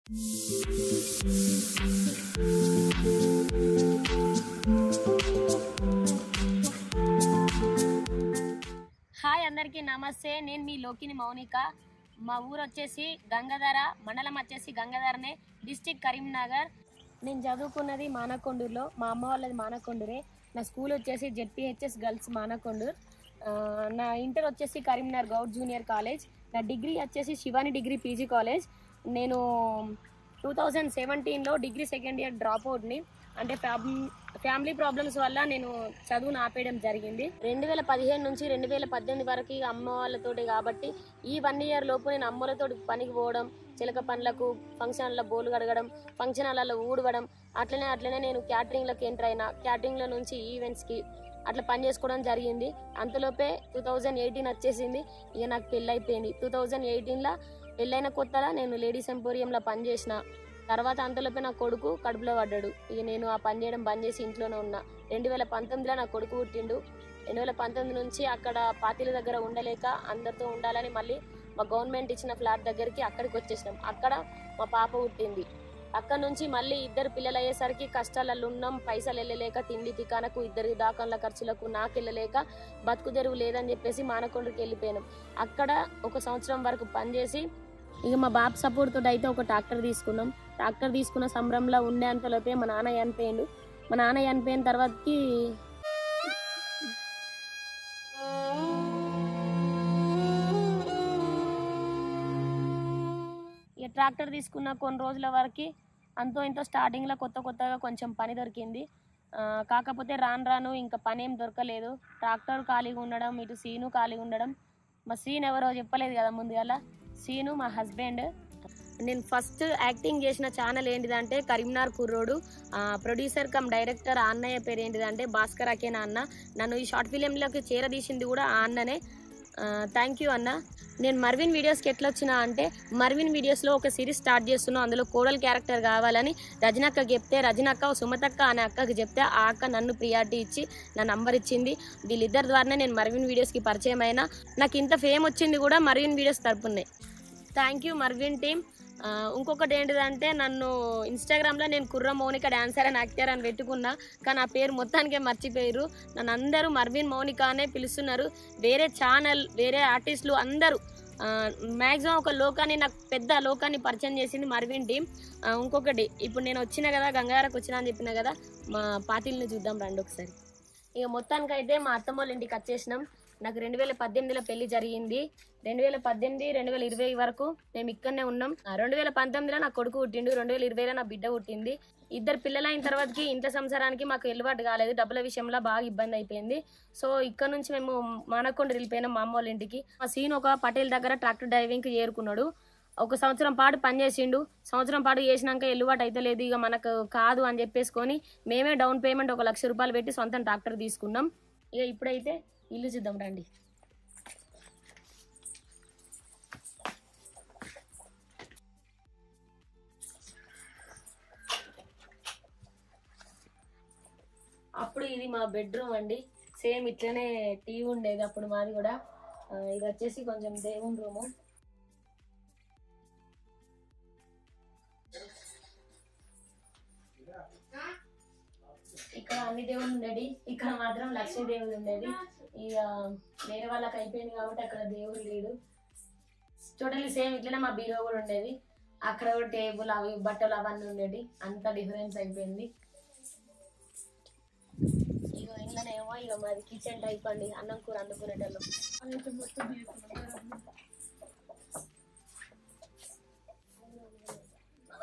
Hi అందరికీ నమస్తే. నేను మీ లోకిని మౌనిక. మా ఊరు వచ్చేసి గంగాధర, మండలం వచ్చేసి గంగాధరనే, డిస్టిక్ కరీంనగర్. నేను చదువుకున్నది మానకొండూరులో, మా అమ్మ వాళ్ళది మానకొండూరే. నా స్కూల్ వచ్చేసి జెడ్పీహెచ్ఎస్ గర్ల్స్ మానకొండూరు. నా ఇంటర్ వచ్చేసి కరీంనగర్ గౌడ్ జూనియర్ కాలేజ్. నా డిగ్రీ వచ్చేసి శివాని డిగ్రీ పీజీ కాలేజ్. నేను 2017లో డిగ్రీ సెకండ్ ఇయర్ డ్రాప్ అవుట్ని. అంటే ఫ్యామిలీ ప్రాబ్లమ్స్ వల్ల నేను చదువును ఆపేయడం జరిగింది. 2015 నుంచి 2018 వరకు అమ్మ వాళ్ళతోటి కాబట్టి ఈ 1 ఇయర్ లోపు నేను అమ్మలతో పనికి పోవడం, చిలక పనులకు, ఫంక్షన్ల బోలు కడగడం, ఫంక్షన్ హాల్లో ఊడవడం, అట్లనే నేను క్యాటరింగ్లోకి ఎంటర్ అయినా. క్యాటరింగ్లో నుంచి ఈవెంట్స్కి అట్లా పని చేసుకోవడం జరిగింది. అంతలోపే 2018 వచ్చేసింది. ఇక నాకు పెళ్ళి అయిపోయింది. 2018లో పెళ్ళైన కొత్తలో నేను లేడీస్ ఎంపోరియంలో పనిచేసిన. తర్వాత అంతలోపే నా కొడుకు కడుపులో పడ్డాడు. ఇక నేను ఆ పని చేయడం బంద్ చేసి ఇంట్లోనే ఉన్నా. 2019లో నా కొడుకు పుట్టిండు. 2019 నుంచి అక్కడ పార్టీల దగ్గర ఉండలేక అందరితో ఉండాలని మళ్ళీ మా గవర్నమెంట్ ఇచ్చిన ఫ్లాట్ దగ్గరికి అక్కడికి వచ్చేసినాం. అక్కడ మా పాప పుట్టింది. అక్కడ నుంచి మళ్ళీ 2 పిల్లలు అయ్యేసరికి కష్టాలలో ఉన్నాం. పైసలు వెళ్ళలేక, తిండి తికానకు, 2 దాకంల ఖర్చులకు నాకు వెళ్ళలేక బతుకు తెరువు లేదని చెప్పేసి మానకొండకి వెళ్ళిపోయినాం. అక్కడ 1 సంవత్సరం వరకు పనిచేసి ఇక మా బాబు సపోర్ట్ తోటి అయితే ఒక ట్రాక్టర్ తీసుకున్నాం. ట్రాక్టర్ తీసుకున్న సంబరంలో ఉండేంతలోపే మా నాన్న చనిపోయిండు. మా నాన్న చనిపోయిన తర్వాతకి ఇక ట్రాక్టర్ తీసుకున్న కొన్ని రోజుల వరకు అంతో ఇంతో స్టార్టింగ్లో కొత్తగా కొంచెం పని దొరికింది. కాకపోతే రాను ఇంకా పని ఏం దొరకలేదు. ట్రాక్టర్ ఖాళీగా ఉండడం, ఇటు సీను ఖాళీగా ఉండడం. మా సీన్ ఎవరో చెప్పలేదు కదా ముందుగా, సీను మా హస్బెండ్. నేను ఫస్ట్ యాక్టింగ్ చేసిన ఛానల్ ఏంటిదంటే కరీంనగర్ కుర్రోడు. ప్రొడ్యూసర్ కమ్ డైరెక్టర్ ఆ అన్నయ్య పేరు ఏంటిదంటే భాస్కర్ అకేనా అన్న. నన్ను ఈ షార్ట్ ఫిలింలోకి చేరదీసింది కూడా ఆ అన్ననే. థ్యాంక్ యూ అన్న. నేను మర్విన్ వీడియోస్కి ఎట్లా వచ్చినా అంటే, మర్విన్ వీడియోస్లో ఒక సిరీస్ స్టార్ట్ చేస్తున్నాను, అందులో కోడల్ క్యారెక్టర్ కావాలని రజనక్కకి చెప్తే, రజనక్క సుమతక్క అనే అక్కకి చెప్తే ఆ అక్క నన్ను ప్రియారిటీ ఇచ్చి నా నంబర్ ఇచ్చింది. వీళ్ళిద్దరి ద్వారానే నేను మర్విన్ వీడియోస్కి పరిచయం అయినా. నాకు ఇంత ఫేమ్ వచ్చింది కూడా మర్విన్ వీడియోస్ తరపునే. Thank you Marvin team. ఇంకొకటి ఏంటిదంటే, నన్ను ఇన్స్టాగ్రామ్లో నేను కుర్ర మౌనిక డాన్సర్ అండ్ యాక్టర్ అని పెట్టుకున్నా, కానీ ఆ పేరు మొత్తానికే మర్చిపోయారు. నన్ను అందరూ మర్విన్ మౌనిక అనే పిలుస్తున్నారు. వేరే ఛానల్, వేరే ఆర్టిస్టులు అందరూ మ్యాక్సిమం ఒక లోకాన్ని, నాకు పెద్ద లోకాన్ని పరిచయం చేసింది మర్విన్ టీమ్. ఇంకొకటి, ఇప్పుడు నేను వచ్చిన కదా గంగాధరకు వచ్చినా అని చెప్పిన కదా, మా పార్టీలని చూద్దాం రండి ఒకసారి. ఇక మొత్తానికైతే మా అత్తమ్మ వాళ్ళ ఇంటికి వచ్చేసినాం. నాకు 2018లో పెళ్లి జరిగింది. 2018, 2020 వరకు మేము ఇక్కడనే ఉన్నాం. 2019లో నా కొడుకు పుట్టిండు. 2020లో నా బిడ్డ పుట్టింది. 2 పిల్లలు అయిన తర్వాతకి ఇంట్లో సంసారానికి మాకు ఎల్లుబాటు కాలేదు. డబ్బుల విషయంలో బాగా ఇబ్బంది అయిపోయింది. సో ఇక్కడ నుంచి మేము మానకొండ వెళ్ళిపోయినాం మా అమ్మ వాళ్ళ ఇంటికి. మా సీన్ ఒక పటేల్ దగ్గర ట్రాక్టర్ డ్రైవింగ్కి చేరుకున్నాడు. 1 సంవత్సరం పాటు పనిచేసిండు. సంవత్సరం పాటు చేసినాక ఎల్లుబాటు అయితే లేదు, ఇక మనకు కాదు అని చెప్పేసుకొని మేమే డౌన్ పేమెంట్ 1 లక్ష రూపాయలు పెట్టి సొంతం ట్రాక్టర్ తీసుకున్నాం. ఇక ఇప్పుడైతే ఇల్లు చూద్దాం రండి. అప్పుడు ఇది మా బెడ్రూమ్ అండి. సేమ్ ఇట్లనే టీవీ ఉండేది అప్పుడు మాది కూడా. ఇది వచ్చేసి కొంచెం దేవుని రూము. ఇక్కడ అన్ని దేవుళ్ళు ఉండేది, ఇక్కడ మాత్రం లక్ష్మీ దేవుడు ఉండేది. ఇక వేరే వాళ్ళకి అయిపోయింది కాబట్టి అక్కడ దేవుడు లేడు. టోటల్లీ సేమ్ ఇట్లనే మా బీరో కూడా ఉండేది. అక్కడ కూడా టేబుల్, అవి బట్టలు అవన్నీ ఉండేది. అంత డిఫరెన్స్ అయిపోయింది. ఇక ఇంట్లోనేమో ఇక మాది కిచెన్ టైప్ అండి, అన్నం కూర అందుకునేటోళ్ళు.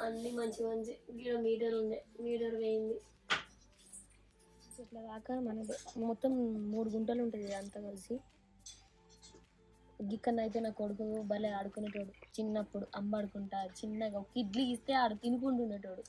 అన్ని మంచి మీటర్ ఉండే, మీటర్ వేయింది ఇట్లా దాకా. మనది మొత్తం 3 గుంటలు ఉంటుంది అంతా కలిసి. గిక్కన్న అయితే నా కొడుకు భలే ఆడుకునేటోడు. చిన్నప్పుడు అమ్మ ఆడుకుంటా చిన్నగా ఒక ఇడ్లీ ఇస్తే ఆడు తినుకుంటుండేటోడు.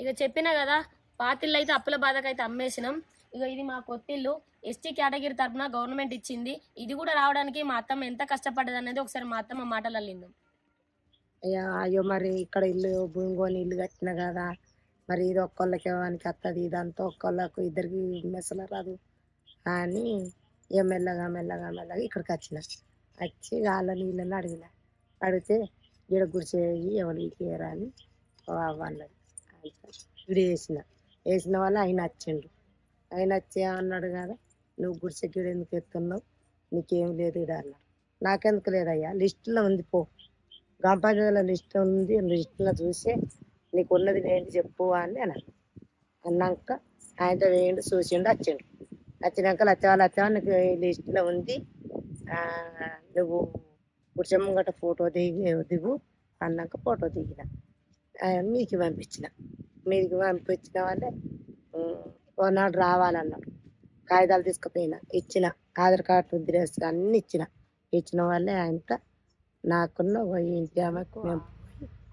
ఇక చెప్పినా కదా, పాతిళ్ళు అయితే అప్పుల బాధకైతే అమ్మేసినాం. ఇక ఇది మా కొత్తిల్లు ఎస్టీ కేటగిరీ తరపున గవర్నమెంట్ ఇచ్చింది. ఇది కూడా రావడానికి మా అత్తమ్మ ఎంత కష్టపడ్డది అనేది ఒకసారి మా అత్తమ్మ మాటలు అల్లిందాం. అయ్యో మరి ఇక్కడ ఇల్లు భూమి కొని ఇల్లు కట్టిన కదా, మరి ఇది ఒక్కళ్ళకి వానికి వస్తుంది, ఇదంతా ఒక్కళ్ళకు ఇద్దరికి మెసలు రాదు అని ఇక మెల్లగా మెల్లగా మెల్లగా ఇక్కడికి వచ్చి వాళ్ళ నీళ్ళని అడిగితే ఈడ గుడిసేయి ఎవరికి ఏరా అని అన్నది. ఇడి వేసిన వాళ్ళు ఆయన వచ్చిండు. ఆయన వచ్చి అన్నాడు కదా, నువ్వు గుడిసె గిడ ఎందుకు ఎత్తున్నావు, నీకేం లేదు ఇడ అన్నాడు. నాకెందుకు లేదయ్యా, లిస్టులో ఉంది, పో గంపల లిస్ట్ ఉంది, లిస్టులో చూసి నీకు ఉన్నది ఏంటి చెప్పు అని అన్నాడు. అన్నాక ఆయనతో వేయండి చూసిండు, వచ్చినాక లచ్చవా నీకు లిస్టులో ఉంది, నువ్వు కుర్చమ్మ గట్ట ఫోటో దిగు అన్నాక ఫోటో దిగిన మీకు పంపించిన వాళ్ళే ఒకనాడు రావాలన్నాడు. కాగితాలు తీసుకుపోయినా ఇచ్చిన, ఆధార్ కార్డు డ్రెస్ అన్నీ ఇచ్చిన వాళ్ళే ఆయనతో నాకున్న ఇంటి ఆమెకు మేము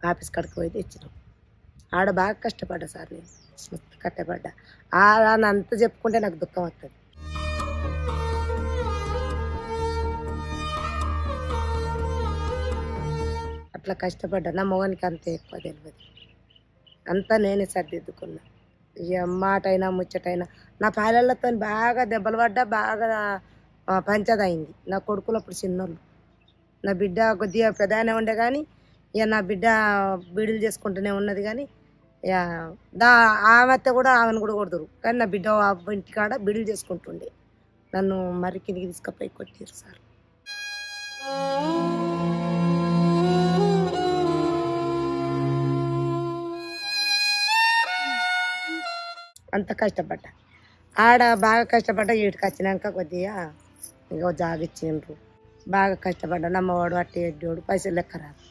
ఆఫీస్ కాడికి పోయి తెచ్చినాం. ఆడ బాగా కష్టపడ్డా సార్, నేను మస్తు కష్టపడ్డా. అని అంత చెప్పుకుంటే నాకు దుఃఖం వస్తుంది. అట్లా కష్టపడ్డా. నా మొగానికి అంత ఎక్కువ తెలియదు, అంతా నేనే సర్దిద్దుకున్నా. ఇక మాటైనా ముచ్చటైనా నా పాలలతో బాగా దెబ్బలు పడ్డా, బాగా పంచది అయింది. నా కొడుకులు అప్పుడు చిన్నోళ్ళు, నా బిడ్డ కొద్దిగా పెద్దగానే ఉండే కానీ ఇక నా బిడ్డ బీడీలు చేసుకుంటూనే ఉన్నది. కానీ ఇక ఆమె కూడా ఆమెను కూడా కొడుతురు, కానీ నా బిడ్డ ఇంటికాడ బీడీలు చేసుకుంటుండే. నన్ను మరి కిందికి తీసుకుపోయి కొట్టిరు సార్. అంత కష్టపడ్డా, ఆడ బాగా కష్టపడ్డా. వీటికి వచ్చినాక కొద్దిగా ఇక జాగిచ్చిండ్రు. బాగా కష్టపడ్డా. నమ్మవాడు అట్టి ఎడ్డోడు, పైసలు లెక్క రాదు,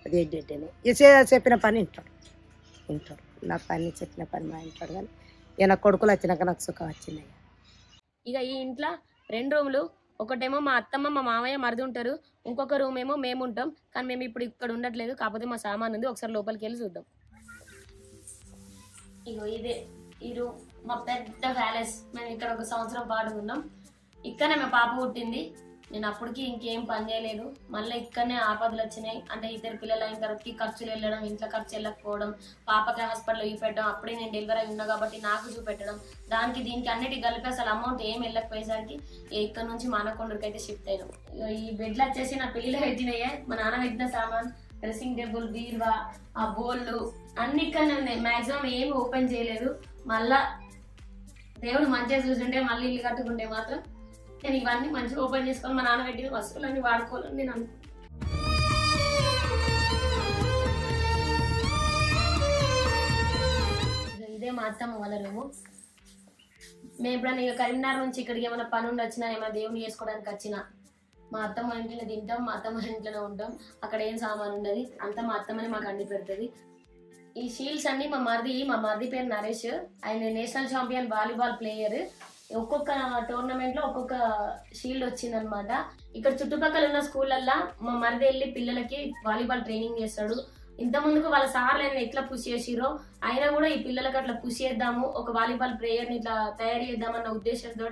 అది ఎడ్డెడ్డని ఇక చెప్పిన పని వింటాడు. నా పని చెప్పిన పని మా ఇంటాడు. కానీ ఇక నా కొడుకులు వచ్చినాక నాకు సుఖం వచ్చింది. ఇక ఈ ఇంట్లో 2 రూములు, ఒకటేమో మా అత్తమ్మ మా మామయ్య మరిది ఉంటారు, ఇంకొక రూమ్ ఏమో మేము ఉంటాం. కానీ మేము ఇప్పుడు ఇక్కడ ఉండట్లేదు, కాకపోతే మా సామాన్ ఉంది, ఒకసారి లోపలికి వెళ్ళి చూద్దాం. ఇగో ఇదే ఈ రూమ్, మా పెద్ద ప్యాలెస్. మేము ఇక్కడ 1 సంవత్సరం పాటు ఉన్నాం. ఇక్కడనే మా పాప పుట్టింది. నేను అప్పటికి ఇంకేం పని చేయలేదు. మళ్ళీ ఇక్కడనే ఆపదలు వచ్చినాయి. అంటే 2 పిల్లలు అయిన తర్వాతకి ఖర్చులు వెళ్ళడం, ఇంట్లో ఖర్చు వెళ్ళకపోవడం, పాపకి హాస్పిటల్లో చూపెట్టడం, అప్పుడే నేను డెలివరీ అయి ఉన్నా కాబట్టి నాకు చూపెట్టడం, దానికి దీనికి అన్నిటికి కలిపి అసలు అమౌంట్ ఏం వెళ్ళకపోయేసరికి ఇక్కడ నుంచి మానకొండూరుకి అయితే షిఫ్ట్ అయినాం. ఈ బెడ్లు వచ్చేసి నా పిల్లలు పెట్టినాయే, మా నాన్న పెట్టిన సామాన్, డ్రెస్సింగ్ టేబుల్, బీరువా, ఆ బోళ్ళు అన్ని ఇక్కడనే ఉన్నాయి. మాక్సిమం ఏమి ఓపెన్ చేయలేదు. మళ్ళా దేవుడు మంచిగా చూసుంటే మళ్ళీ ఇల్లు కట్టుకుంటే మాత్రం నేను ఇవన్నీ మంచిగా ఓపెన్ చేసుకొని మా నాన్న పెట్టిన వస్తువులన్నీ వాడుకోవాలని నేను అనుకుంటున్నాను. ఇదే మా అత్తమ్మ వాళ్ళ రూము. మేము ఎప్పుడైనా ఇక కరీంనగర్ నుంచి ఇక్కడికి ఏమైనా పని ఉండి వచ్చినా, ఏమైనా దేవుని చేసుకోవడానికి వచ్చినా మా అత్తమ్మ ఇంట్లోనే తింటాం, మా అత్తమ్మ ఇంట్లోనే ఉంటాం. అక్కడ ఏం సామాన్ ఉండదు, అంతా మా అత్తమ్మని మాకు అండి పెడుతుంది. ఈ షీల్డ్స్ అన్ని మా మరిది పేరు నరేష్. ఆయన నేషనల్ ఛాంపియన్ వాలీబాల్ ప్లేయర్. ఒక్కొక్క టోర్నమెంట్ లో ఒక్కొక్క షీల్డ్ వచ్చింది అనమాట. ఇక్కడ చుట్టుపక్కల ఉన్న స్కూళ్ళల్లో మా మరిది వెళ్ళి పిల్లలకి వాలీబాల్ ట్రైనింగ్ చేస్తాడు. ఇంత ముందుకు వాళ్ళ సార్లు ఆయన ఎట్లా పుష్ చేసిరో అయినా కూడా ఈ పిల్లలకి అట్లా పుష్ చేద్దాము, ఒక వాలీబాల్ ప్లేయర్ ని ఇట్లా తయారు చేద్దామన్న ఉద్దేశంతో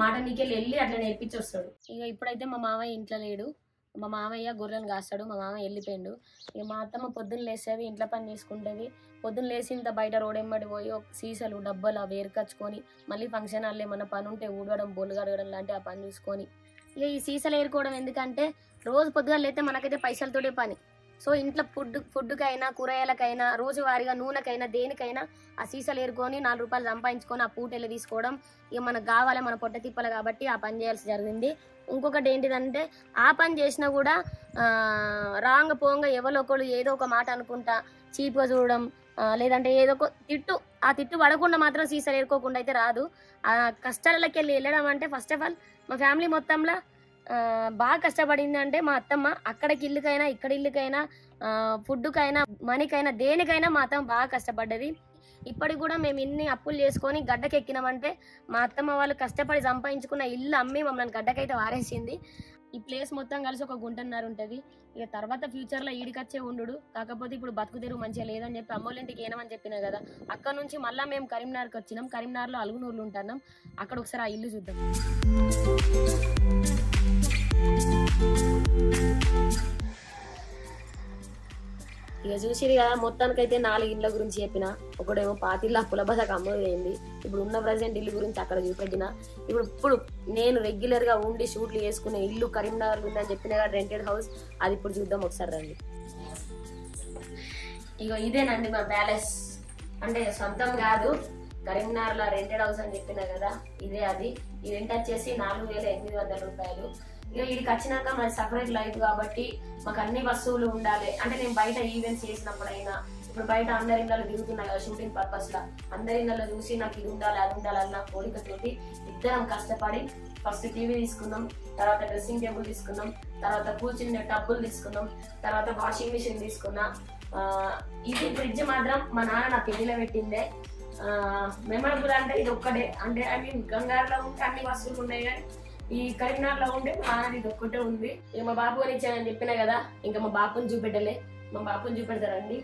మాట నీకెళ్ళి వెళ్ళి అట్లా నేర్పించి వస్తాడు. ఇక ఇప్పుడైతే మా మామయ్య ఇంట్లో లేడు. మా మామయ్య గొర్రెలను కాస్తాడు. మా మామయ్య వెళ్ళిపోయిండు. ఇక మా అత్తమ్మ పొద్దున్న లేసేది, ఇంట్లో పని చేసుకుంటుంది. పొద్దున్న లేసి ఇంత బయట రోడ్ ఎంబడి పోయి సీసాలు డబ్బాలు అవి ఏరుకచ్చుకొని మళ్ళీ ఫంక్షన్ హాల్లో ఏమన్నా పని ఉంటే ఊడవడం, బొల్లు కడగడం లాంటి ఆ పని చూసుకొని ఇక ఈ సీసాలు ఏరుకోవడం. ఎందుకంటే రోజు పొద్దుగా లేతే మనకైతే పైసలతోటే పని. సో ఇంట్లో ఫుడ్కైనా, కూరగాయలకైనా, రోజువారీగా నూనెకైనా, దేనికైనా ఆ సీసాలు ఏరుకొని 4 రూపాయలు సంపాదించుకొని ఆ పూటెళ్ళి తీసుకోవడం ఇక మనకు కావాలి, మన పొట్ట తిప్పాలి కాబట్టి ఆ పని చేయాల్సి జరిగింది. ఇంకొకటి ఏంటిదంటే ఆ పని చేసినా కూడా రాంగ పోంగా ఎవరో ఒకళ్ళు ఏదో ఒక మాట అనుకుంటా చీప్గా చూడడం, లేదంటే ఏదో ఒక ఆ తిట్టు పడకుండా మాత్రం సీసాలు ఏరుకోకుండా అయితే రాదు. ఆ కష్టాలకి వెళ్ళడం అంటే ఫస్ట్ ఆఫ్ ఆల్ మా ఫ్యామిలీ మొత్తంలో బాగా కష్టపడింది అంటే మా అత్తమ్మ. అక్కడికి ఇల్లుకైనా, ఇక్కడ ఇల్లుకైనా, ఫుడ్కైనా, మనీకైనా, దేనికైనా మా అత్తమ్మ బాగా కష్టపడ్డది. ఇప్పటికి కూడా మేము ఇన్ని అప్పులు చేసుకొని గడ్డకెక్కినామంటే మా అత్తమ్మ వాళ్ళు కష్టపడి సంపాదించుకున్న ఇల్లు అమ్మి మమ్మల్ని గడ్డకైతే వారేసింది. ఈ ప్లేస్ మొత్తం కలిసి ఒక గుంటన్నర ఉంటుంది. ఇక తర్వాత ఫ్యూచర్లో ఈడికొచ్చే ఉండు. కాకపోతే ఇప్పుడు బతుకు తెరువు మంచిగా లేదని చెప్పి అమ్మోళ్ళింటికి ఏనమని చెప్పినా కదా, అక్కడ నుంచి మళ్ళీ మేము కరీంనగర్కి వచ్చినాం. కరీంనగర్లో అలుగునూరులో ఉంటున్నాం. అక్కడ ఒకసారి ఆ ఇల్లు చూద్దాం. ఇక చూసిరు కదా, మొత్తానికైతే 4 ఇళ్ళ గురించి చెప్పిన. ఒకడేమో పాతిళ్ళ పులబసకు అమ్ముడైంది. ఇప్పుడు ఉన్న ప్రజెంట్ ఇల్లు గురించి అక్కడ చూపెట్టిన. ఇప్పుడు నేను రెగ్యులర్గా ఉండి షూట్లు చేసుకునే ఇల్లు కరీంనగర్లో ఉందని చెప్పిన కదా, రెంటెడ్ హౌస్. అది ఇప్పుడు చూద్దాం ఒకసారి రండి. ఇక ఇదేనండి మా ప్యాలెస్. అంటే సొంతం కాదు, కరీంనగర్లో రెంటెడ్ హౌస్ అని చెప్పిన కదా, ఇదే అది. ఈ రెంట్ వచ్చేసి 4,800 రూపాయలు. ఇక వీడికి వచ్చినాక మాది సపరేట్ లైఫ్ కాబట్టి మాకు అన్ని వస్తువులు ఉండాలి. అంటే నేను బయట ఈవెంట్స్ చేసినప్పుడైనా, ఇప్పుడు బయట అందరి ఇళ్ళలో తిరుగుతున్నా కదా షూటింగ్ పర్పస్ లా, అందరి ఇళ్ళలో చూసి నాకు ఇది ఉండాలి అది ఉండాలి అన్న కోరికతోటి ఇద్దరం కష్టపడి ఫస్ట్ టీవీ తీసుకున్నాం, తర్వాత డ్రెస్సింగ్ టేబుల్ తీసుకున్నాం, తర్వాత కూర్చునే టబ్బులు తీసుకున్నాం, తర్వాత వాషింగ్ మిషన్ తీసుకున్నా. ఇది ఫ్రిడ్జ్ మాత్రం మా నాన్న నా పెళ్లిలో పెట్టిందే. మెమరబుల్ అంటే ఇది ఒక్కటే. అంటే ఐ మీన్ గంగారులో ఉంటే అన్ని వస్తువులు ఉన్నాయి కానీ ఈ కరీంనగర్లో ఉండే మా నాన్న ఇది ఒక్కటే ఉంది. ఇక మా బాబు అని ఇచ్చానని చెప్పినా కదా, ఇంకా మా బాపుని చూపెట్టలే. మా బాపుని చూపెడతారండి.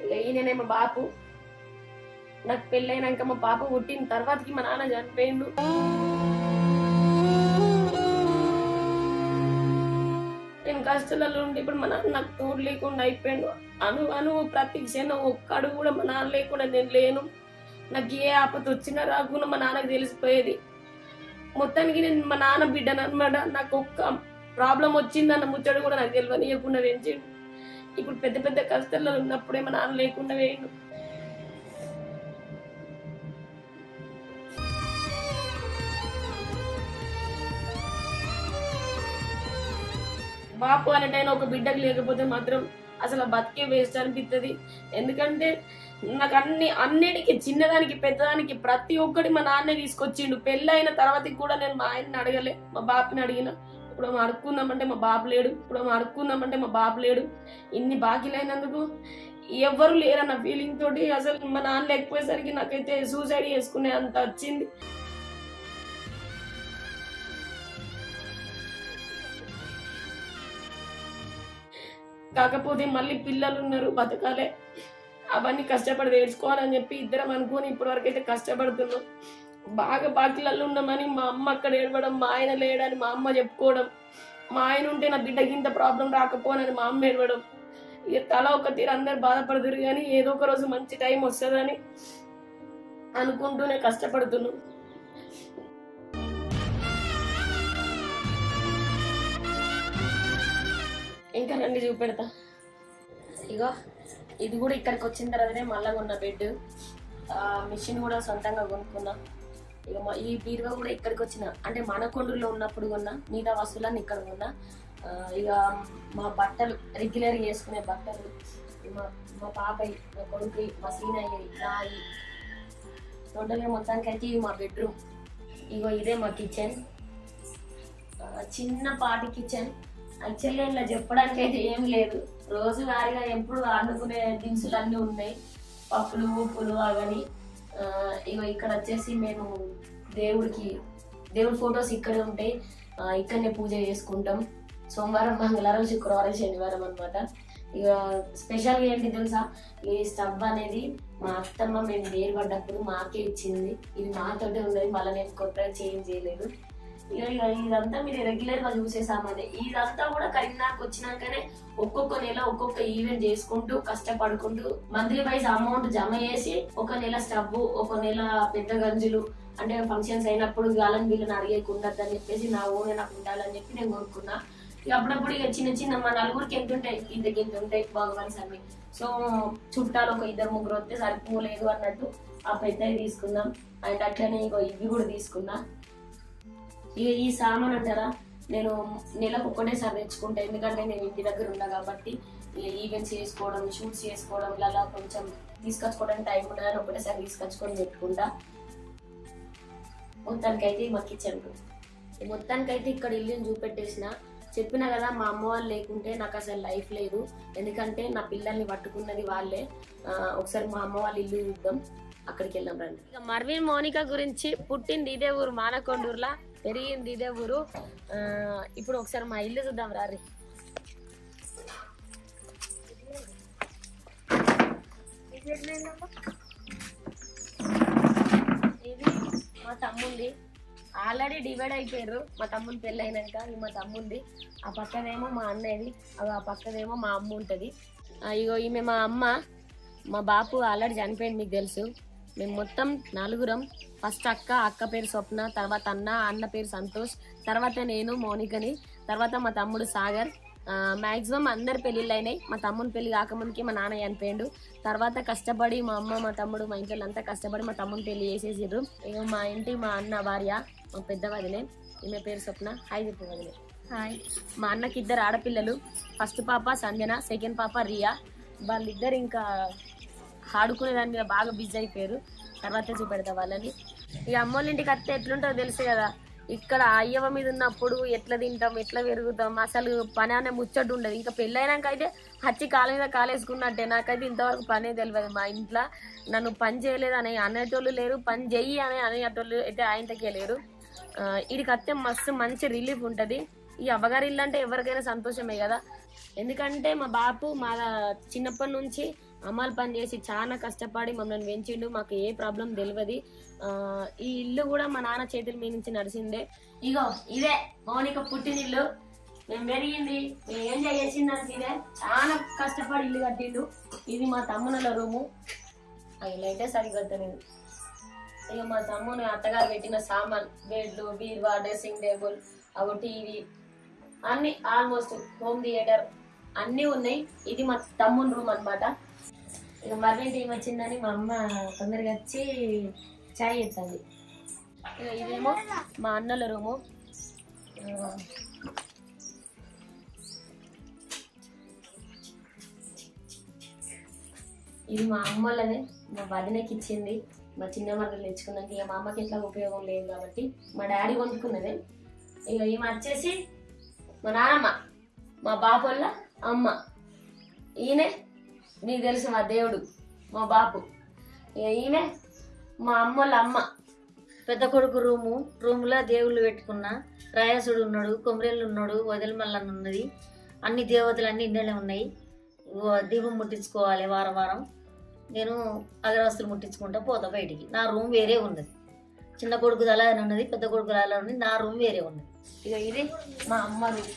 ఇక ఈయననే మా బాపు. నాకు పెళ్ళైనాక మా పాప పుట్టిన తర్వాతకి మా నాన్న చనిపోయిండు. నేను కష్టాలలో ఉండి ఇప్పుడు మా నాన్న నాకు తోడు లేకుండా అయిపోయాడు. అను ప్రతి క్షణం ఒక్క అడుగు కూడా మా నాన్న లేకుండా నేను లేను. నాకు ఏ ఆపద వచ్చినా రాకుండా మా నాన్నకు తెలిసిపోయేది. మొత్తానికి నేను మా నాన్న బిడ్డను అనమాట. నాకు ఒక్క ప్రాబ్లం వచ్చిందన్న ముచ్చడు కూడా నాకు తెలియకుండా పెంచాడు. ఇప్పుడు పెద్ద పెద్ద కష్టాల్లో ఉన్నప్పుడే మా నాన్న లేకుండా వేయండు. బాపు అనేటైనా ఒక బిడ్డకు లేకపోతే మాత్రం అసలు బతికే వేస్ట్ అనిపిస్తుంది. ఎందుకంటే నాకు అన్నిటికీ చిన్నదానికి పెద్దదానికి ప్రతి ఒక్కటి మా నాన్నే తీసుకొచ్చిండు. పెళ్ళి అయిన తర్వాత కూడా నేను మా ఆయన్ని అడగలే, మా బాపుని అడిగిన. ఇప్పుడు అడుక్కుందామంటే మా బాపు లేడు. ఇన్ని బాకీలైనందుకు ఎవరు లేరన్న ఫీలింగ్ తోటి అసలు మా నాన్న లేకపోయేసరికి నాకైతే సూసైడ్ చేసుకునే అంత వచ్చింది. కాకపోతే మళ్ళీ పిల్లలు ఉన్నారు, బతకాలే, అవన్నీ కష్టపడి నేర్చుకోవాలని చెప్పి ఇద్దరం అనుకుని ఇప్పటి వరకు అయితే కష్టపడుతున్నాం. బాగా బాకీలలో ఉన్నామని మా అమ్మ అక్కడ ఏడవడం, మా ఆయన లేడని మా అమ్మ చెప్పుకోవడం, మా ఆయన ఉంటే నా బిడ్డకి ఇంత ప్రాబ్లం రాకపోనని మా అమ్మ ఏడవడం. ఇక తల ఒక తీరు అందరు బాధపడుతురు కానీ ఏదో ఒక రోజు మంచి టైం వస్తుందని అనుకుంటూనే కష్టపడుతున్నాం. ఇంకా రండి చూపెడతా. ఇగో ఇది కూడా ఇక్కడికి వచ్చిన తర్వాతనే మళ్ళా కొన్న బెడ్. మిషన్ కూడా సొంతంగా కొనుక్కున్నా. ఇక ఈ బీరువా కూడా ఇక్కడికి వచ్చిన, అంటే మనకొండూరులో ఉన్నప్పుడు కొన్నా. మిగతా వస్తువులన్నీ ఇక్కడ కొన్నా. ఇక మా బట్టలు రెగ్యులర్గా వేసుకునే బట్టలు, మా పాపయ్య, మా కొడుకు, మా సీనయ్య, నాయి టోటల్గా మొత్తానికి అయితే ఇది మా బెడ్రూమ్. ఇగో ఇదే మా కిచెన్, చిన్నపాటి కిచెన్. యాక్చువల్గా ఇలా చెప్పడానికి అయితే ఏం లేదు. రోజువారీగా ఎప్పుడు వండుకునే దినుసులు అన్నీ ఉన్నాయి, పప్పులు ఉప్పులు అవన్నీ. ఇక ఇక్కడ వచ్చేసి మేము దేవుడి ఫొటోస్ ఇక్కడే ఉంటాయి, ఇక్కడనే పూజ చేసుకుంటాం. సోమవారం, మంగళవారం, శుక్రవారం, శనివారం అనమాట. ఇక స్పెషల్గా ఏంటి తెలుసా, ఈ స్టవ్ అనేది మా అత్తమ్మ మేము వేరు పడ్డప్పుడు మాకే ఇచ్చింది. ఇది మాతోటే ఉన్నది, మళ్ళీ నేను కొత్తగా చేంజ్ చేయలేదు. ఇక ఇదంతా మీరు రెగ్యులర్ గా చూసేసామని. ఇదంతా కూడా కరీంనగర్కి వచ్చినాకనే ఒక్కొక్క నెల ఒక్కొక్క ఈవెంట్ చేసుకుంటూ కష్టపడుకుంటూ మంత్లీ వైజ్ అమౌంట్ జమ చేసి, ఒక నెల స్టవ్, ఒక నెల పెద్ద గంజులు, అంటే ఫంక్షన్స్ అయినప్పుడు గాలని వీళ్ళని అడిగేకుండద్దని చెప్పేసి నా ఓనే నాకు ఉండాలని చెప్పి నేను కొనుక్కున్నా. ఇక అప్పుడప్పుడు ఇక చిన్న చిన్న మా నలుగురికి ఎంత ఉంటాయి, ఇంత ఉంటాయి భగవాన్స్ అవి. సో చుట్టాలు ఒక 2-3 వస్తే సరిపోలేదు అన్నట్టు ఆ పెద్దవి తీసుకుందాం. అండ్ అట్లనే ఇక ఇవి కూడా తీసుకున్నా. ఇక ఈ సామాన్ అంటారా, నేను నెలకు ఒక్కటేసారి తెచ్చుకుంటా. ఎందుకంటే నేను ఇంటి దగ్గర ఉన్నా కాబట్టి ఈవెంట్స్ చేసుకోవడం, షూట్స్ చేసుకోవడం, ఇలా కొంచెం తీసుకొచ్చుకోవడానికి టైం ఉండదని ఒకటేసారి తీసుకొచ్చుకొని పెట్టుకుంటా. మొత్తానికైతే మా కిచెన్ మొత్తానికైతే ఇక్కడ ఇల్లుని చూపెట్టేసిన. చెప్పినా కదా మా అమ్మ వాళ్ళు లేకుంటే నాకు అసలు లైఫ్ లేదు. ఎందుకంటే నా పిల్లల్ని పట్టుకున్నది వాళ్ళే. ఒకసారి మా అమ్మ వాళ్ళ ఇల్లు చూద్దాం, అక్కడికి వెళ్దాం రండి. ఇక మర్విన్ మౌనిక గురించి పుట్టింది ఇదే ఊరు మానకొండూరులా, పెరిగింది ఇదే ఊరు. ఇప్పుడు ఒకసారి మా ఇల్లు చూద్దాం రారి. ఇది మా తమ్ముంది, ఆల్రెడీ డివైడ్ అయిపోయారు మా తమ్ముని పెళ్ళి అయినాక. ఇది మా తమ్ముంది, ఆ పక్కదేమో మా అన్నయ్యది, ఆ పక్కదేమో మా అమ్మ ఉంటుంది. ఇగో ఈమె మా అమ్మ. మా బాపు ఆల్రెడీ చనిపోయింది మీకు తెలుసు. మేము మొత్తం 4గురం. ఫస్ట్ అక్క పేరు స్వప్న, తర్వాత అన్న పేరు సంతోష్, తర్వాత నేను మౌనికని, తర్వాత మా తమ్ముడు సాగర్. మ్యాక్సిమం అందరి పెళ్ళిళ్ళు అయినాయి. మా తమ్ముని పెళ్లి కాకముందుకి మా నాన్న చనిపోయిండు. తర్వాత కష్టపడి మా అమ్మ మా తమ్ముడు మా ఇంట్లో అంతా కష్టపడి మా తమ్ముని పెళ్లి చేసేసిర్రు. ఇక మా ఇంటి మా అన్న భార్య మా పెద్ద వదినే, ఈమె పేరు స్వప్న. హాయ్ చెప్పు వదిలే. హాయ్. మా అన్నకి 2 ఆడపిల్లలు, ఫస్ట్ పాప సంజన, సెకండ్ పాప రియా. వాళ్ళిద్దరు ఇంకా ఆడుకునే దాని మీద బాగా బిజీ అయిపోయారు. తర్వాత చూపెడతా వాళ్ళని. ఇక అమ్మోళ్ళ ఇంటికి వస్తే ఎట్లుంటుందో తెలుసు కదా. ఇక్కడ అయ్యవ మీద ఉన్నప్పుడు ఎట్లా తింటాం, ఎట్లా పెరుగుతాం, అసలు పని అనే ముచ్చట్టు ఉండదు. ఇంకా పెళ్ళైనాక అయితే హచ్చి కాళ్ళ మీద కాలేసుకున్నట్టే. నాకైతే ఇంతవరకు పనే తెలియదు. మా ఇంట్లో నన్ను పని చేయలేదు అని అనేటోళ్ళు లేరు, పని చెయ్యి అనేటోళ్ళు అయితే ఆయనకే లేరు. వీడికి వస్తే మస్తు మంచి రిలీఫ్ ఉంటుంది. ఈ అవ్వగారి ఇల్లు అంటే ఎవరికైనా సంతోషమే కదా. ఎందుకంటే మా బాపు మా చిన్నప్పటి నుంచి అమ్మాలు పని చేసి చాలా కష్టపడి మమ్మల్ని పెంచిండు. మాకు ఏ ప్రాబ్లం తెలియదు. ఈ ఇల్లు కూడా మా నాన్న చేతుల మీద నుంచి నడిచిందే. ఇగో ఇదే మౌనిక పుట్టినిల్లు. మేము పెరిగింది, మేము ఎంజాయ్ చేసిందని ఇదే. చాలా కష్టపడి ఇల్లు కట్టిండు. ఇది మా తమ్ముల రూము. అయితే సరిగ్గా ఇక మా తమ్ముని అత్తగారు పెట్టిన సామాన్, బెడ్లు, బీరువా, డ్రెస్సింగ్ టేబుల్, అవి టీవీ అన్ని ఆల్మోస్ట్ హోమ్ థియేటర్ అన్నీ ఉన్నాయి. ఇది మా తమ్ముని రూమ్ అనమాట. ఇక మర్విన్ టీం వచ్చిందని మా అమ్మ తొందరగా వచ్చి చాయ్ చేస్తుంది. ఇక ఇదేమో మా అన్నల రూము. ఇది మా అమ్మలనే మా వదినకి ఇచ్చింది. మా చిన్న మరదలు తెచ్చుకున్నాక ఇక మా అమ్మకి ఎట్లా ఉపయోగం లేదు కాబట్టి మా డాడీ కొనుక్కున్నదే. ఇక ఈమె వచ్చేసి మా నాన్నమ్మ, మా బాపొల్ల అమ్మ. ఈయనే మీకు తెలుసు మా దేవుడు, మా బాపు. ఇక ఈమె మా అమ్మోళ్ళ అమ్మ. పెద్ద కొడుకు రూములో దేవుళ్ళు పెట్టుకున్న రాయసుడు ఉన్నాడు, కొమరేళ్ళు ఉన్నాడు, వదిలి మల్లన్న ఉన్నది. అన్ని దేవతలు అన్ని ఇండలే ఉన్నాయి. దీపం ముట్టించుకోవాలి వారం వారం. నేను అగరవస్తులు ముట్టించుకుంటా పోతా బయటికి. నా రూమ్ వేరే ఉన్నది. చిన్న కొడుకు అలానే ఉన్నది, పెద్ద కొడుకు అలా ఉన్నది. నా రూమ్ వేరే ఉన్నది. ఇక ఇది మా అమ్మ రూమ్.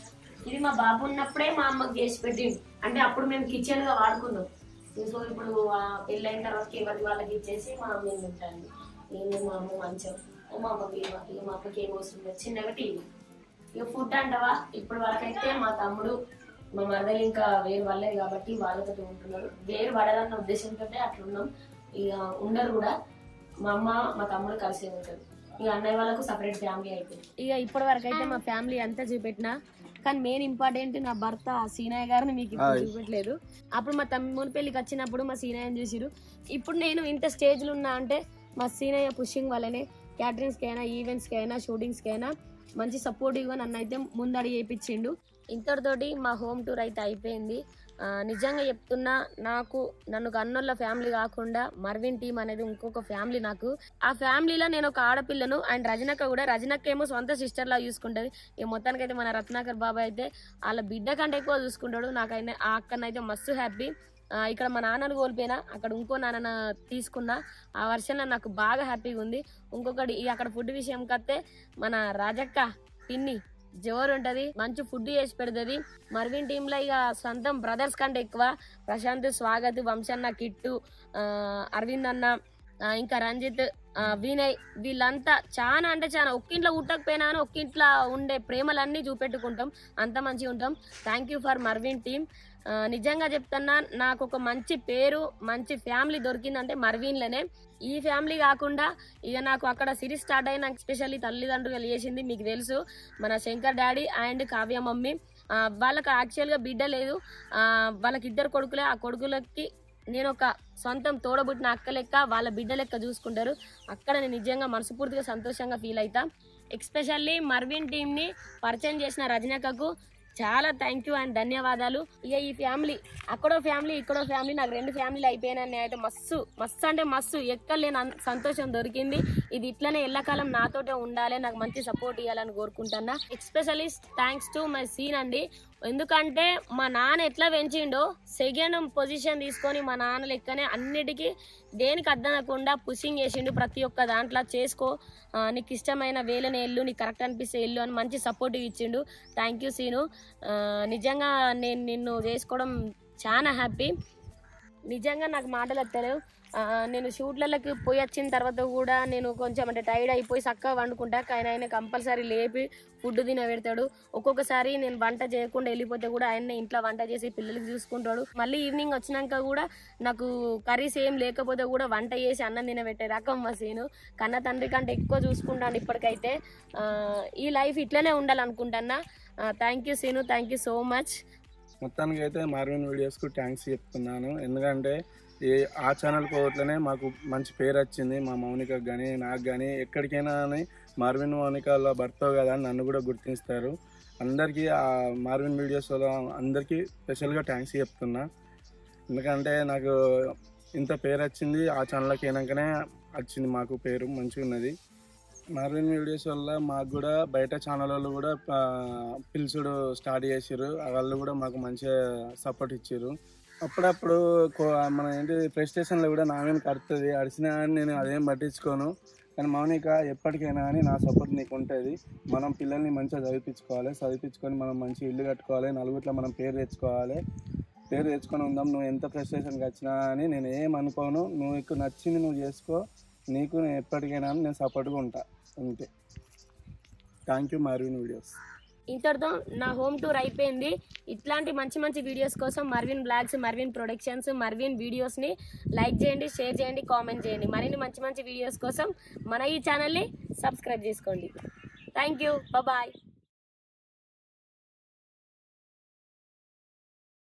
ఇది మా బాబు ఉన్నప్పుడే మా అమ్మకి చేసి పెట్టిండు. అంటే అప్పుడు మేము కిచెన్ గా వాడుకున్నాం. సో ఇప్పుడు పెళ్ళైన తర్వాత ఎవరి వాళ్ళకి ఇచ్చేసి మా అమ్మ ఉంటాను. నేను మా అమ్మ మంచం, మా అమ్మకి ఇక మా అమ్మకి ఏం వస్తుంది చిన్నగా టీవీ. ఇక ఫుడ్ అంటావా, ఇప్పటి వరకైతే మా తమ్ముడు మా మరదలు ఇంకా వేరు పడలేదు కాబట్టి వాళ్ళతో ఉంటున్నారు. వేరు పడదన్న ఉద్దేశంతో అట్లున్నాం. ఇక ఉండరు కూడా. మా అమ్మ మా తమ్ముడు కలిసి ఉంటారు. ఇక అన్నయ్య వాళ్ళకు సపరేట్ ఫ్యామిలీ అయిపోయింది. ఇక ఇప్పటి వరకు అయితే మా ఫ్యామిలీ అంతా చూపెట్టినా, కానీ మెయిన్ ఇంపార్టెంట్ నా భర్త సీనయ్య గారిని మీకు ఇప్పుడు చూపెట్టలేదు. అప్పుడు మా తమ్ముని పెళ్లికి వచ్చినప్పుడు మా సీనయ్యని చూసిరు. ఇప్పుడు నేను ఇంత స్టేజ్లో ఉన్నా అంటే మా సీనయ్య పుషింగ్ వల్లనే. క్యాటరింగ్స్కి అయినా, ఈవెంట్స్కి అయినా, షూటింగ్స్కి అయినా మంచి సపోర్టివ్గా నన్ను అయితే ముందడి చేయించిండు. ఇంతటితోటి మా హోమ్ టూర్ అయితే అయిపోయింది. నిజంగా చెప్తున్నా, నన్ను కన్నోళ్ళ ఫ్యామిలీ కాకుండా మర్విన్ టీం అనేది ఇంకొక ఫ్యామిలీ నాకు. ఆ ఫ్యామిలీలో నేను ఒక ఆడపిల్లను. అండ్ రజనక్క కూడా. రజనక్క ఏమో సొంత సిస్టర్ లా చూసుకుంటది. ఇక మొత్తానికైతే మన రత్నాకర్ బాబాయ్ అయితే వాళ్ళ బిడ్డ కంటే ఎక్కువ చూసుకుంటాడు. నాకైతే ఆ అక్కనైతే మస్తు హ్యాపీ. ఇక్కడ మా నాన్నను కోల్పోయినా, అక్కడ ఇంకో నాన్న తీసుకున్నా. ఆ వర్షంలో నాకు బాగా హ్యాపీగా ఉంది. ఇంకొకటి అక్కడ ఫుడ్ విషయం కత్తే మన రాజక్క పిన్ని జోరు ఉంటది, మంచి ఫుడ్ చేసి పెడుతుంది. మర్విన్ టీంలో ఇక సొంతం బ్రదర్స్ కంటే ఎక్కువ ప్రశాంత్, స్వాగత్, వంశన్న, కిట్టు, అరవింద్ అన్న, ఇంకా రంజిత్, వినయ్, వీళ్ళంతా చాలా అంటే చాలా ఒక్కింట్లో ఉట్టకపోయినా కానీ ఒక్కింట్లో ఉండే ప్రేమలన్నీ చూపెట్టుకుంటాం. అంత మంచిగా ఉంటాం. Thank you for Marvin team. నిజంగా చెప్తున్నా, నాకు ఒక మంచి పేరు, మంచి ఫ్యామిలీ దొరికిందంటే మర్విన్లోనే. ఈ ఫ్యామిలీ కాకుండా ఇక నాకు అక్కడ సిరీస్ స్టార్ట్ అయిన ఎస్పెషల్లీ తల్లిదండ్రులు చేసింది మీకు తెలుసు, మన Shankar daddy and Kavya mummy. వాళ్ళకి యాక్చువల్గా బిడ్డ లేదు, వాళ్ళకి 2 కొడుకులే. ఆ కొడుకులకి నేను ఒక సొంతం తోడబుట్టిన అక్క లెక్క, వాళ్ళ బిడ్డ లెక్క చూసుకుంటారు. అక్కడ నేను నిజంగా మనస్ఫూర్తిగా సంతోషంగా ఫీల్ అవుతా. ఎస్పెషల్లీ మర్విన్ టీంని పరిచయం చేసిన రజనకకు చాలా థ్యాంక్ యూ అండ్ ధన్యవాదాలు. ఇక ఈ ఫ్యామిలీ అక్కడో ఫ్యామిలీ ఇక్కడో ఫ్యామిలీ, నాకు 2 ఫ్యామిలీలు అయిపోయినాయి. అయితే మస్తు అంటే మస్తు ఎక్కలేని సంతోషం దొరికింది. ఇది ఇట్లనే ఎల్లకాలం నాతోటే ఉండాలి, నాకు మంచి సపోర్ట్ ఇవ్వాలని కోరుకుంటున్నా. Especially thanks to my Seenu అండి. ఎందుకంటే మా నాన్న ఎట్లా పెంచిండో సెకండ్ పొజిషన్ తీసుకొని మా నాన్న లెక్కనే అన్నిటికీ దేనికి అద్దనకుండా పుషింగ్ చేసిండు. ప్రతి ఒక్క దాంట్లో చేసుకో, నీకు ఇష్టమైన వేలని వెళ్ళు, నీకు కరెక్ట్ అనిపిస్తే వెళ్ళు అని మంచి సపోర్టివ్ ఇచ్చిండు. Thank you Seenu. నిజంగా నేను నిన్ను చేసుకోవడం చాలా హ్యాపీ. నిజంగా నాకు మాటలు వస్తలేవు. నేను షూట్లకి పోయి వచ్చిన తర్వాత కూడా నేను కొంచెం అంటే టైర్డ్ అయిపోయి చక్కగా వండుకుంటా, కానీ ఆయన కంపల్సరీ లేపి ఫుడ్ తినబెడతాడు. ఒక్కొక్కసారి నేను వంట చేయకుండా వెళ్ళిపోతే కూడా ఆయన ఇంట్లో వంట చేసి పిల్లలకి చూసుకుంటాడు. మళ్ళీ ఈవినింగ్ వచ్చినాక కూడా నాకు కర్రీస్ ఏం లేకపోతే కూడా వంట చేసి అన్నం తినబెట్టే రకం మా సీను. కన్న తండ్రి కంటే ఎక్కువ చూసుకుంటాను ఇప్పటికైతే. ఈ లైఫ్ ఇట్లనే ఉండాలనుకుంటున్నా. Thank you Seenu, thank you so much. మొత్తానికి అయితే మార్విన్ వీడియోస్కు థ్యాంక్స్ చెప్తున్నాను. ఎందుకంటే ఆ ఛానల్ పోవట్లనే మాకు మంచి పేరు వచ్చింది. మా మౌనికకు కానీ నాకు కానీ ఎక్కడికైనా అని మార్విన్ మౌనిక వాళ్ళ భర్త కదా అని నన్ను కూడా గుర్తిస్తారు. అందరికీ ఆ మార్విన్ వీడియోస్ వల్ల అందరికీ స్పెషల్గా థ్యాంక్స్ చెప్తున్నా. ఎందుకంటే నాకు ఇంత పేరు వచ్చింది ఆ ఛానల్కి అయినాకనే వచ్చింది, మాకు పేరు మంచిగా ఉన్నది. మార్విన్ వీడియోస్ వల్ల మాకు కూడా బయట ఛానల్ వాళ్ళు కూడా పిలుచుడు స్టార్ట్ చేసారు. వాళ్ళు కూడా మాకు మంచిగా సపోర్ట్ ఇచ్చారు. అప్పుడప్పుడు మన ఏంటి ప్లే స్టేషన్లో కూడా నా మీద కడుతుంది, అడిచినా కానీ నేను అదేం పట్టించుకోను. కానీ మౌనిక ఎప్పటికైనా కానీ నా సపోర్ట్ నీకు ఉంటుంది. మనం పిల్లల్ని మంచిగా చదివించుకొని మనం మంచి ఇల్లు కట్టుకోవాలి, నలుగురిలో మనం పేరు తెచ్చుకొని ఉందాం. నువ్వు ఎంత ఫ్రస్ట్రేషన్కి వచ్చినా అని నేను ఏం అనుకోను. నువ్వు నచ్చింది నువ్వు చేసుకో, నీకు నేను ఎప్పటికైనా నేను సపోర్ట్గా ఉంటా. అంతే. Thank you Marvin videos. ఇంతటితో నా హోమ్ టూర్ అయిపోయింది. ఇట్లాంటి మంచి మంచి వీడియోస్ కోసం Marvin blogs, Marvin productions, Marvin వీడియోస్ని లైక్ చేయండి, షేర్ చేయండి, కామెంట్ చేయండి. మరిన్ని మంచి మంచి వీడియోస్ కోసం మన ఈ ఛానల్ని సబ్స్క్రైబ్ చేసుకోండి. Thank you, bye.